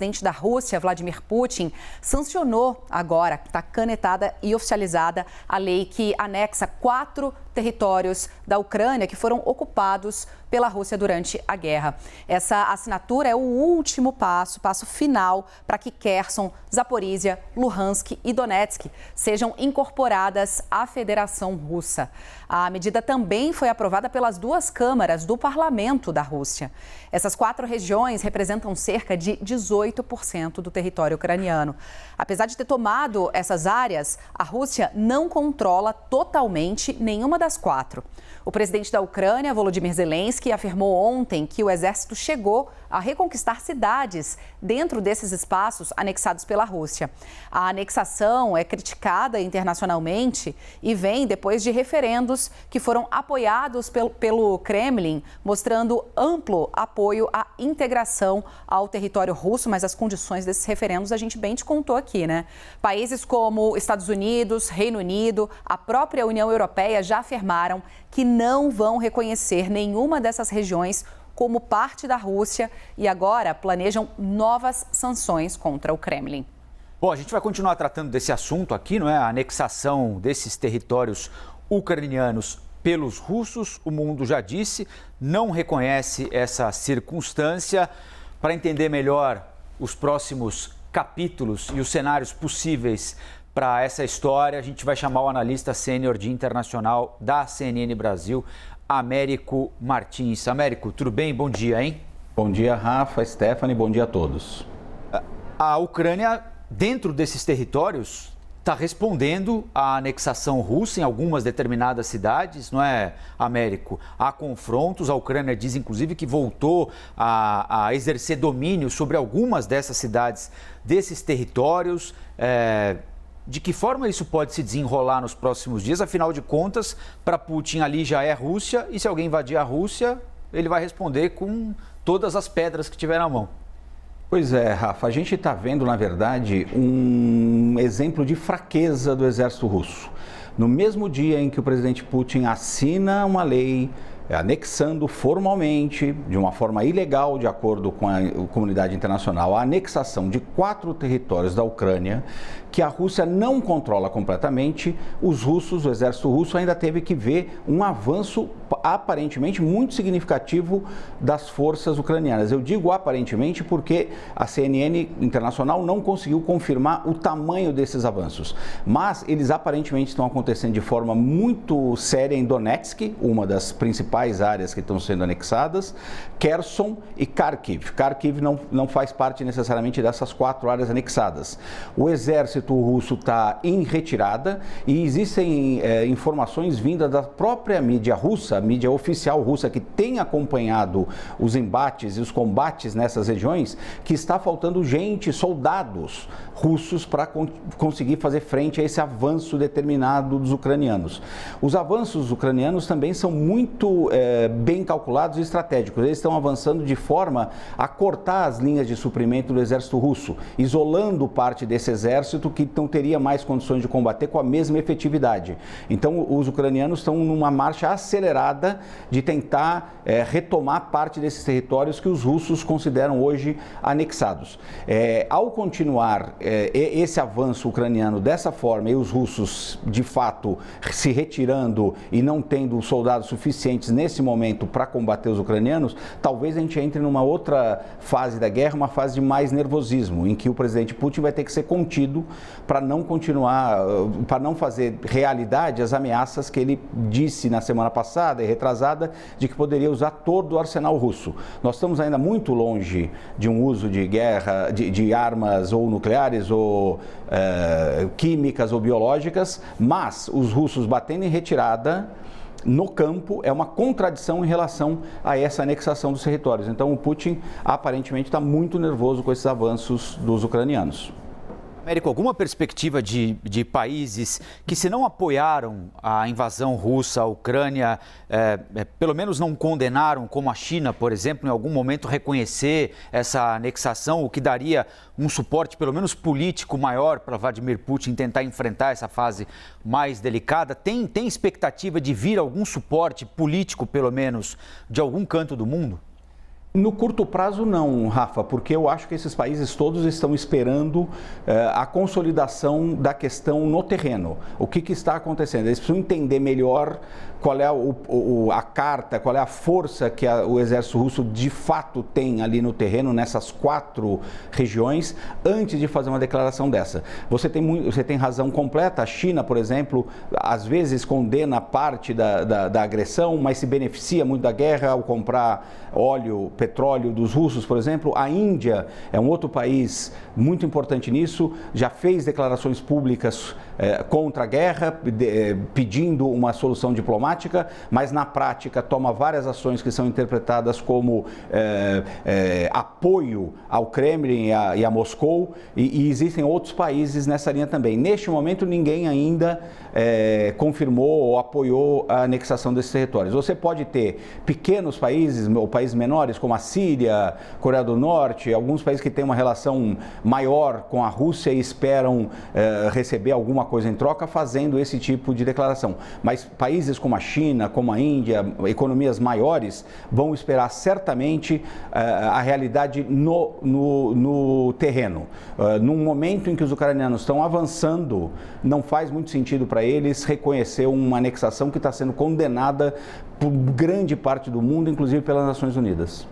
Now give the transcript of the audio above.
presidente da Rússia, Vladimir Putin, sancionou agora, está canetada e oficializada, a lei que anexa 4 territórios da Ucrânia que foram ocupados pela Rússia durante a guerra. Essa assinatura é o último passo final para que Kherson, Zaporísia, Luhansk e Donetsk sejam incorporadas à Federação Russa. A medida também foi aprovada pelas 2 câmaras do Parlamento da Rússia. Essas 4 regiões representam cerca de 18% do território ucraniano. Apesar de ter tomado essas áreas, a Rússia não controla totalmente nenhuma das 4. O presidente da Ucrânia, Volodymyr Zelensky, afirmou ontem que o exército chegou a reconquistar cidades dentro desses espaços anexados pela Rússia. A anexação é criticada internacionalmente e vem depois de referendos que foram apoiados pelo Kremlin, mostrando amplo apoio à integração ao território russo, mas as condições desses referendos a gente bem te contou aqui, né? Países como Estados Unidos, Reino Unido, a própria União Europeia já afirmaram que não vão reconhecer nenhuma dessas regiões como parte da Rússia e agora planejam novas sanções contra o Kremlin. Bom, a gente vai continuar tratando desse assunto aqui, não é? A anexação desses territórios ucranianos pelos russos. O mundo já disse, não reconhece essa circunstância. Para entender melhor os próximos capítulos e os cenários possíveis para essa história, a gente vai chamar o analista sênior de internacional da CNN Brasil, Américo Martins. Américo, tudo bem? Bom dia, hein? Bom dia, Rafa, Stephanie, bom dia a todos. A Ucrânia, dentro desses territórios, está respondendo à anexação russa em algumas determinadas cidades, não é, Américo? Há confrontos, a Ucrânia diz, inclusive, que voltou a exercer domínio sobre algumas dessas cidades, desses territórios. De que forma isso pode se desenrolar nos próximos dias? Afinal de contas, para Putin ali já é Rússia e se alguém invadir a Rússia, ele vai responder com todas as pedras que tiver na mão. Pois é, Rafa, a gente está vendo, na verdade, um exemplo de fraqueza do exército russo. No mesmo dia em que o presidente Putin assina uma lei anexando formalmente, de uma forma ilegal, de acordo com a comunidade internacional, a anexação de 4 territórios da Ucrânia, que a Rússia não controla completamente, os russos, o exército russo ainda teve que ver um avanço aparentemente muito significativo das forças ucranianas. Eu digo aparentemente porque a CNN internacional não conseguiu confirmar o tamanho desses avanços, mas eles aparentemente estão acontecendo de forma muito séria em Donetsk, uma das principais áreas que estão sendo anexadas, Kherson e Kharkiv. Kharkiv não faz parte necessariamente dessas 4 áreas anexadas. O exército russo está em retirada e existem informações vindas da própria mídia russa, a mídia oficial russa, que tem acompanhado os embates e os combates nessas regiões, que está faltando gente, soldados russos para conseguir fazer frente a esse avanço determinado dos ucranianos. Os avanços ucranianos também são muito bem calculados e estratégicos. Eles estão avançando de forma a cortar as linhas de suprimento do exército russo, isolando parte desse exército que não teria mais condições de combater com a mesma efetividade. Então, os ucranianos estão numa marcha acelerada de tentar retomar parte desses territórios que os russos consideram hoje anexados. Ao continuar esse avanço ucraniano dessa forma e os russos, de fato, se retirando e não tendo soldados suficientes nesse momento para combater os ucranianos, talvez a gente entre numa outra fase da guerra, uma fase de mais nervosismo, em que o presidente Putin vai ter que ser contido para não continuar, para não fazer realidade as ameaças que ele disse na semana passada e retrasada de que poderia usar todo o arsenal russo. Nós estamos ainda muito longe de um uso de guerra, de armas ou nucleares ou químicas ou biológicas, mas os russos batendo em retirada no campo é uma contradição em relação a essa anexação dos territórios. Então o Putin aparentemente está muito nervoso com esses avanços dos ucranianos. Américo, alguma perspectiva de países que, se não apoiaram a invasão russa à Ucrânia, pelo menos não condenaram, como a China, por exemplo, em algum momento reconhecer essa anexação, o que daria um suporte, pelo menos político, maior para Vladimir Putin tentar enfrentar essa fase mais delicada? Tem expectativa de vir algum suporte político, pelo menos, de algum canto do mundo? No curto prazo não, Rafa, porque eu acho que esses países todos estão esperando a consolidação da questão no terreno. O que está acontecendo? Eles precisam entender melhor qual é a carta, qual é a força que o exército russo de fato tem ali no terreno, nessas 4 regiões, antes de fazer uma declaração dessa. Você tem razão completa. A China, por exemplo, às vezes condena parte da agressão, mas se beneficia muito da guerra ao comprar petróleo dos russos, por exemplo. A Índia é um outro país muito importante nisso, já fez declarações públicas contra a guerra, pedindo uma solução diplomática, mas na prática toma várias ações que são interpretadas como apoio ao Kremlin e a Moscou, e existem outros países nessa linha também. Neste momento, ninguém ainda confirmou ou apoiou a anexação desses territórios. Você pode ter pequenos países, ou países menores, como a Síria, Coreia do Norte, alguns países que têm uma relação maior com a Rússia e esperam receber alguma coisa em troca, fazendo esse tipo de declaração. Mas países como a China, como a Índia, economias maiores, vão esperar certamente a realidade no terreno. Num momento em que os ucranianos estão avançando, não faz muito sentido para eles reconhecer uma anexação que está sendo condenada por grande parte do mundo, inclusive pelas Nações Unidas.